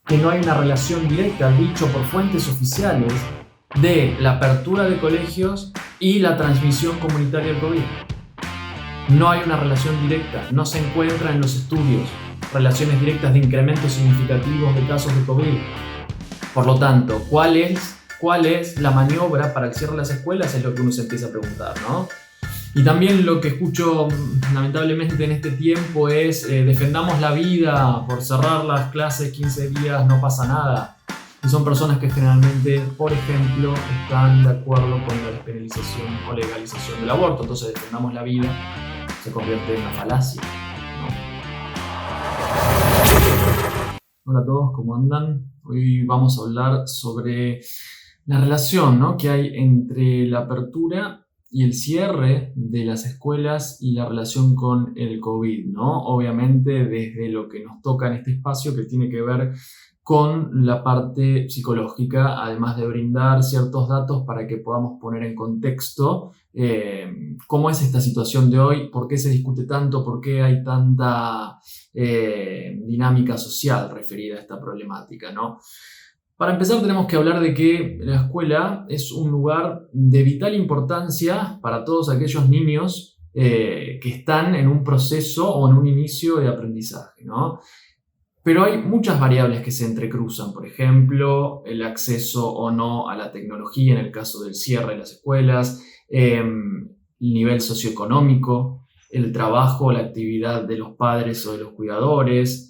que no hay una relación directa, dicho por fuentes oficiales, de la apertura de colegios y la transmisión comunitaria del COVID. No hay una relación directa, no se encuentra en los estudios relaciones directas de incrementos significativos de casos de COVID. Por lo tanto, ¿cuál es la maniobra para el cierre de las escuelas? Es lo que uno se empieza a preguntar, ¿no? Y también lo que escucho lamentablemente en este tiempo es defendamos la vida, por cerrar las clases 15 días no pasa nada. Y son personas que generalmente, por ejemplo, están de acuerdo con la despenalización o legalización del aborto. Entonces defendamos la vida se convierte en una falacia, ¿no? Hola a todos, ¿cómo andan? Hoy vamos a hablar sobre la relación, ¿no?, que hay entre la apertura y el cierre de las escuelas y la relación con el COVID, ¿no? Obviamente desde lo que nos toca en este espacio, que tiene que ver con la parte psicológica, además de brindar ciertos datos para que podamos poner en contexto cómo es esta situación de hoy, por qué se discute tanto, por qué hay tanta dinámica social referida a esta problemática, ¿no? Para empezar tenemos que hablar de que la escuela es un lugar de vital importancia para todos aquellos niños que están en un proceso o en un inicio de aprendizaje, ¿no? Pero hay muchas variables que se entrecruzan, por ejemplo, el acceso o no a la tecnología en el caso del cierre de las escuelas, el nivel socioeconómico, el trabajo, la actividad de los padres o de los cuidadores,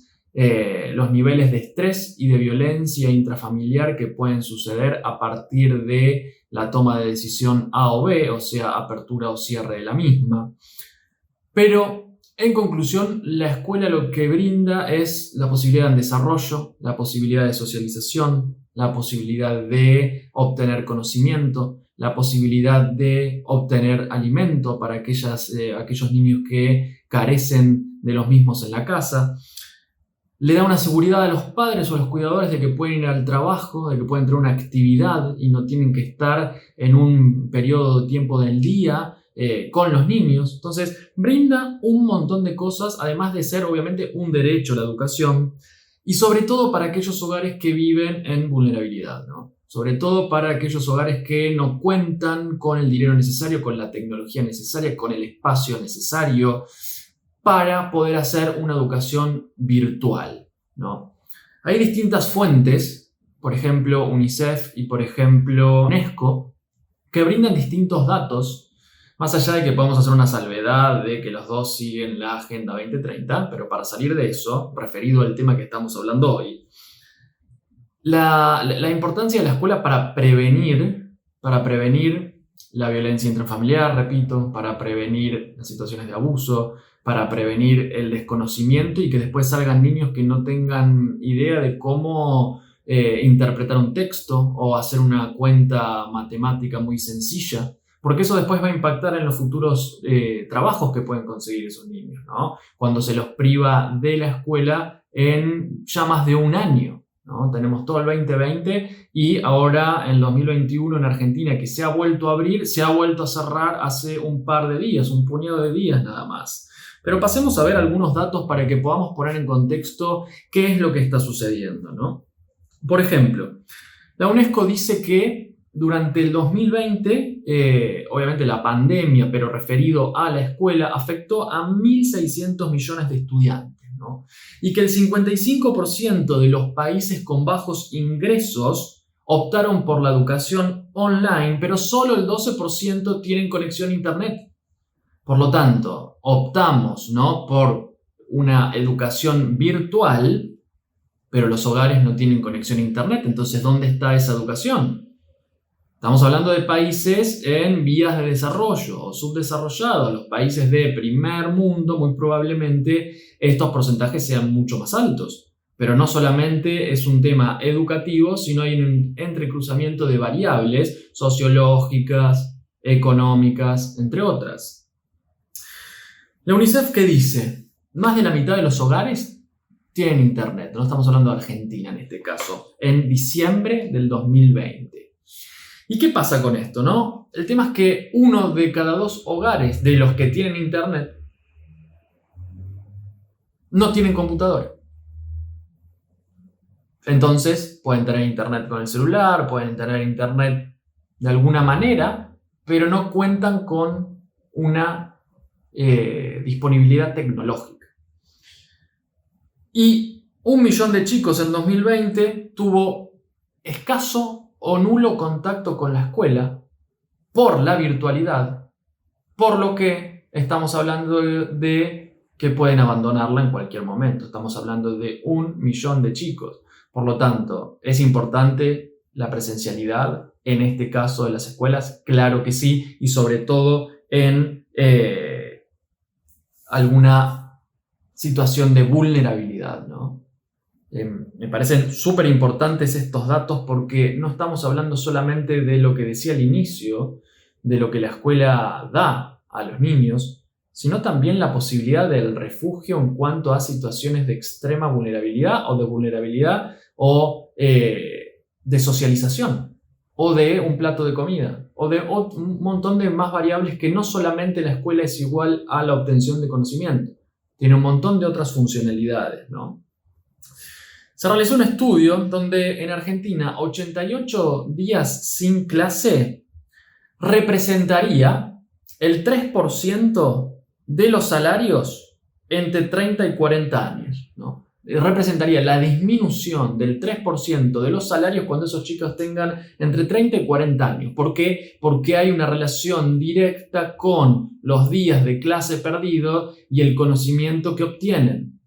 los niveles de estrés y de violencia intrafamiliar que pueden suceder a partir de la toma de decisión A o B, o sea, apertura o cierre de la misma. Pero en conclusión, la escuela lo que brinda es la posibilidad de desarrollo, la posibilidad de socialización, la posibilidad de obtener conocimiento, la posibilidad de obtener alimento para aquellos niños que carecen de los mismos en la casa. Le da una seguridad a los padres o a los cuidadores de que pueden ir al trabajo, de que pueden tener una actividad y no tienen que estar en un periodo de tiempo del día con los niños. Entonces, brinda un montón de cosas, además de ser obviamente un derecho a la educación, y sobre todo para aquellos hogares que viven en vulnerabilidad, ¿no? Sobre todo para aquellos hogares que no cuentan con el dinero necesario, con la tecnología necesaria, con el espacio necesario para poder hacer una educación virtual, ¿no? Hay distintas fuentes, por ejemplo UNICEF y por ejemplo UNESCO, que brindan distintos datos. Más allá de que podemos hacer una salvedad de que los dos siguen la Agenda 2030, pero para salir de eso, referido al tema que estamos hablando hoy, la importancia de la escuela para prevenir la violencia intrafamiliar, repito, para prevenir las situaciones de abuso, para prevenir el desconocimiento y que después salgan niños que no tengan idea de cómo interpretar un texto o hacer una cuenta matemática muy sencilla. Porque eso después va a impactar en los futuros trabajos que pueden conseguir esos niños, ¿no? Cuando se los priva de la escuela en ya más de un año, ¿no? Tenemos todo el 2020 y ahora en 2021 en Argentina, que se ha vuelto a abrir, se ha vuelto a cerrar hace un par de días, un puñado de días nada más. Pero pasemos a ver algunos datos para que podamos poner en contexto qué es lo que está sucediendo, ¿no? Por ejemplo, la UNESCO dice que durante el 2020, obviamente la pandemia, pero referido a la escuela, afectó a 1.600 millones de estudiantes, ¿no? Y que el 55% de los países con bajos ingresos optaron por la educación online, pero solo el 12% tienen conexión a internet. Por lo tanto, optamos, ¿no?, por una educación virtual, pero los hogares no tienen conexión a internet. Entonces, ¿dónde está esa educación? Estamos hablando de países en vías de desarrollo o subdesarrollados. Los países de primer mundo, muy probablemente estos porcentajes sean mucho más altos. Pero no solamente es un tema educativo, sino hay un entrecruzamiento de variables sociológicas, económicas, entre otras. La UNICEF, ¿qué dice? Más de la mitad de los hogares tienen internet. No estamos hablando de Argentina en este caso. En diciembre del 2020. ¿Y qué pasa con esto, no? El tema es que 1 de cada 2 hogares de los que tienen internet no tienen computadora. Entonces pueden tener internet con el celular, pueden tener internet de alguna manera, pero no cuentan con una disponibilidad tecnológica. Y 1 millón de chicos en 2020 tuvo escaso o nulo contacto con la escuela por la virtualidad, por lo que estamos hablando de que pueden abandonarla en cualquier momento. Estamos hablando de 1 millón de chicos. Por lo tanto, ¿es importante la presencialidad en este caso de las escuelas? Claro que sí, y sobre todo en alguna situación de vulnerabilidad, ¿no? Me parecen súper importantes estos datos porque no estamos hablando solamente de lo que decía al inicio, de lo que la escuela da a los niños, sino también la posibilidad del refugio en cuanto a situaciones de extrema vulnerabilidad o de vulnerabilidad o de socialización o de un plato de comida o de un montón de más variables que no solamente la escuela es igual a la obtención de conocimiento, tiene un montón de otras funcionalidades, ¿no? Se realizó un estudio donde en Argentina 88 días sin clase representaría el 3% de los salarios entre 30 y 40 años, ¿no? Representaría la disminución del 3% de los salarios cuando esos chicos tengan entre 30 y 40 años. ¿Por qué? Porque hay una relación directa con los días de clase perdidos y el conocimiento que obtienen.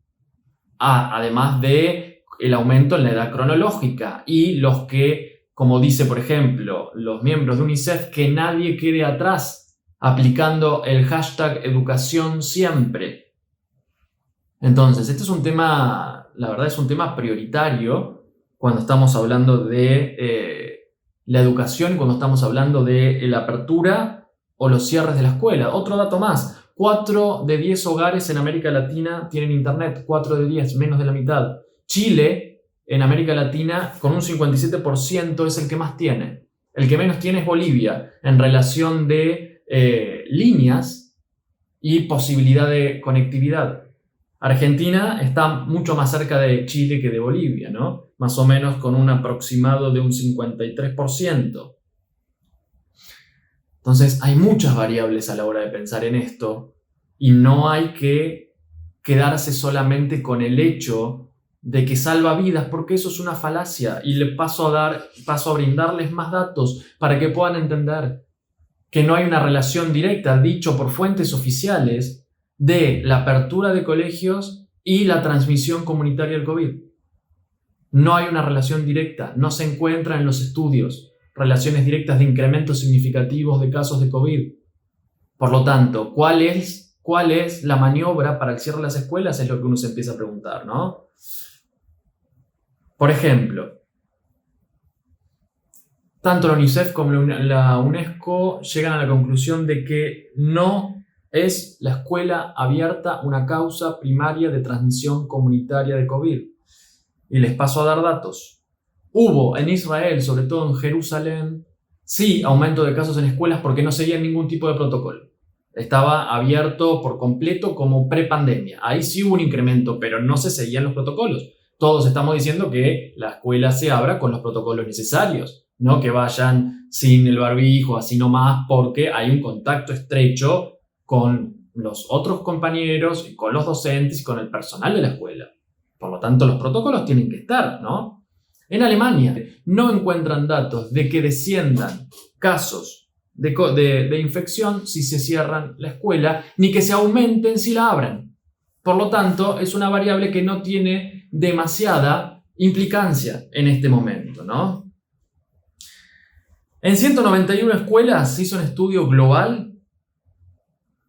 Además de el aumento en la edad cronológica y los que, como dice por ejemplo los miembros de UNICEF, que nadie quede atrás aplicando el hashtag educación siempre. Entonces, este es un tema, la verdad es un tema prioritario cuando estamos hablando de la educación, cuando estamos hablando de la apertura o los cierres de la escuela. Otro dato más, 4 de 10 hogares en América Latina tienen internet, 4 de 10, menos de la mitad. Chile, en América Latina, con un 57% es el que más tiene. El que menos tiene es Bolivia, en relación de líneas y posibilidad de conectividad. Argentina está mucho más cerca de Chile que de Bolivia, ¿no? Más o menos con un aproximado de un 53%. Entonces, hay muchas variables a la hora de pensar en esto y no hay que quedarse solamente con el hecho de que salva vidas, porque eso es una falacia y le paso a brindarles más datos para que puedan entender que no hay una relación directa, dicho por fuentes oficiales, de la apertura de colegios y la transmisión comunitaria del COVID. No hay una relación directa, no se encuentra en los estudios relaciones directas de incrementos significativos de casos de COVID. Por lo tanto, ¿cuál es la maniobra para el cierre de las escuelas? Es lo que uno se empieza a preguntar, ¿no? Por ejemplo, tanto la UNICEF como la UNESCO llegan a la conclusión de que no es la escuela abierta una causa primaria de transmisión comunitaria de COVID. Y les paso a dar datos. Hubo en Israel, sobre todo en Jerusalén, sí aumento de casos en escuelas porque no seguían ningún tipo de protocolo. Estaba abierto por completo como prepandemia. Ahí sí hubo un incremento, pero no se seguían los protocolos. Todos estamos diciendo que la escuela se abra con los protocolos necesarios, no que vayan sin el barbijo, así nomás, porque hay un contacto estrecho con los otros compañeros, y con los docentes y con el personal de la escuela. Por lo tanto, los protocolos tienen que estar, ¿no? En Alemania no encuentran datos de que desciendan casos de infección si se cierran la escuela, ni que se aumenten si la abren. Por lo tanto, es una variable que no tiene demasiada implicancia en este momento, ¿no? En 191 escuelas se hizo un estudio global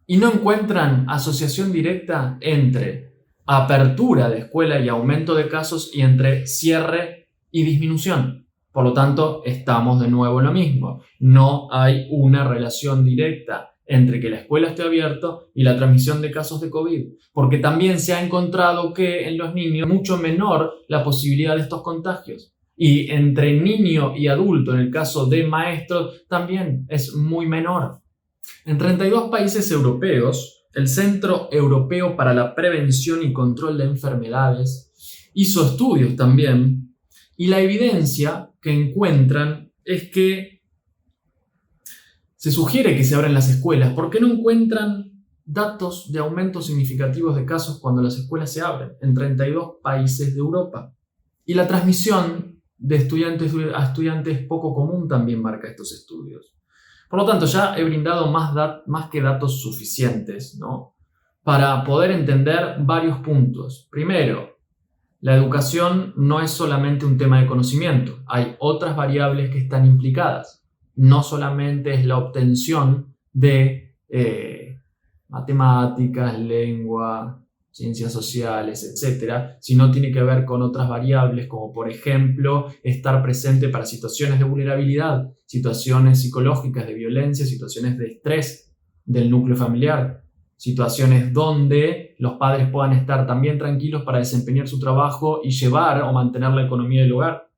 y no encuentran asociación directa entre apertura de escuela y aumento de casos y entre cierre y disminución. Por lo tanto, estamos de nuevo en lo mismo. No hay una relación directa entre que la escuela esté abierta y la transmisión de casos de COVID, porque también se ha encontrado que en los niños es mucho menor la posibilidad de estos contagios. Y entre niño y adulto, en el caso de maestros, también es muy menor. En 32 países europeos, el Centro Europeo para la Prevención y Control de Enfermedades hizo estudios también Y la evidencia que encuentran es que se sugiere que se abren las escuelas porque no encuentran datos de aumentos significativos de casos cuando las escuelas se abren en 32 países de Europa. Y la transmisión de estudiantes a estudiantes es poco común, también marca estos estudios. Por lo tanto, ya he brindado más que datos suficientes, ¿no?, para poder entender varios puntos. Primero, la educación no es solamente un tema de conocimiento, hay otras variables que están implicadas. No solamente es la obtención de matemáticas, lengua, ciencias sociales, etcétera, sino tiene que ver con otras variables, como por ejemplo estar presente para situaciones de vulnerabilidad, situaciones psicológicas de violencia, situaciones de estrés del núcleo familiar, situaciones donde los padres puedan estar también tranquilos para desempeñar su trabajo y llevar o mantener la economía del hogar.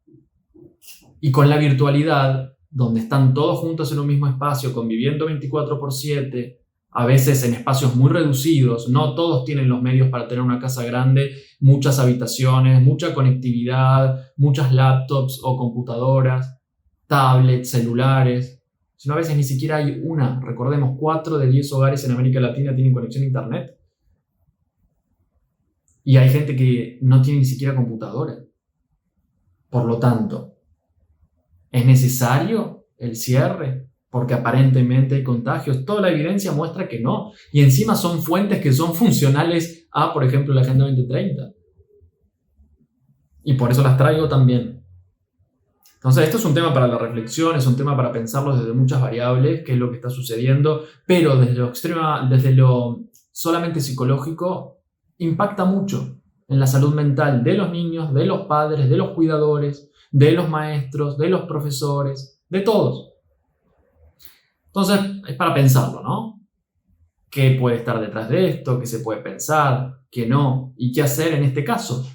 Y con la virtualidad, donde están todos juntos en un mismo espacio, conviviendo 24/7, a veces en espacios muy reducidos, no todos tienen los medios para tener una casa grande, muchas habitaciones, mucha conectividad, muchas laptops o computadoras, tablets, celulares, sino a veces ni siquiera hay una. Recordemos, 4 de 10 hogares en América Latina tienen conexión a internet. Y hay gente que no tiene ni siquiera computadora. Por lo tanto, ¿es necesario el cierre? Porque aparentemente hay contagios. Toda la evidencia muestra que no. Y encima son fuentes que son funcionales a, por ejemplo, la Agenda 2030. Y por eso las traigo también. Entonces, esto es un tema para la reflexión, es un tema para pensarlo desde muchas variables, qué es lo que está sucediendo, pero desde lo solamente psicológico, impacta mucho en la salud mental de los niños, de los padres, de los cuidadores, de los maestros, de los profesores, de todos. Entonces, es para pensarlo, ¿no? ¿Qué puede estar detrás de esto? ¿Qué se puede pensar? ¿Qué no? ¿Y qué hacer en este caso?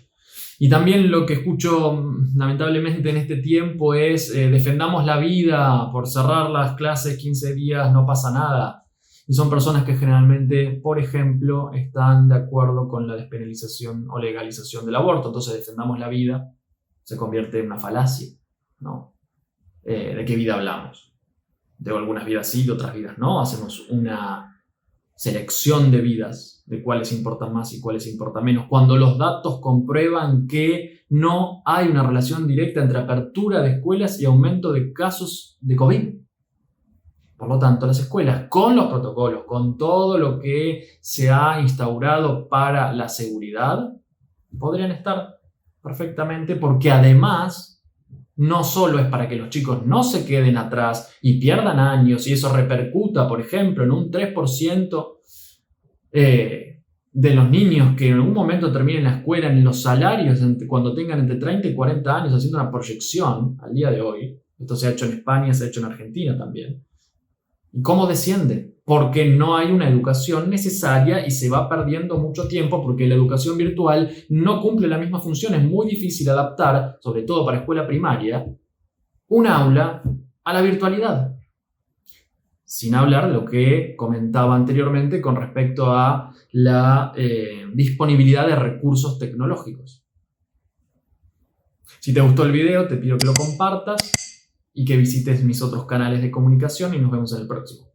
Y también lo que escucho lamentablemente en este tiempo es defendamos la vida, por cerrar las clases 15 días no pasa nada. Y son personas que generalmente, por ejemplo, están de acuerdo con la despenalización o legalización del aborto. Entonces defendamos la vida se convierte en una falacia, ¿no? ¿De qué vida hablamos? De algunas vidas sí, de otras vidas no. Hacemos una selección de vidas, de cuáles importan más y cuáles importan menos, cuando los datos comprueban que no hay una relación directa entre apertura de escuelas y aumento de casos de COVID. Por lo tanto, las escuelas, con los protocolos, con todo lo que se ha instaurado para la seguridad, podrían estar perfectamente, porque además no solo es para que los chicos no se queden atrás y pierdan años y eso repercuta, por ejemplo, en un 3% de los niños que en algún momento terminen la escuela en los salarios cuando tengan entre 30 y 40 años, haciendo una proyección al día de hoy. Esto se ha hecho en España, se ha hecho en Argentina también. ¿Y cómo desciende? Porque no hay una educación necesaria y se va perdiendo mucho tiempo porque la educación virtual no cumple la misma función. Es muy difícil adaptar, sobre todo para escuela primaria, un aula a la virtualidad. Sin hablar de lo que comentaba anteriormente con respecto a la disponibilidad de recursos tecnológicos. Si te gustó el video, te pido que lo compartas y que visites mis otros canales de comunicación y nos vemos en el próximo.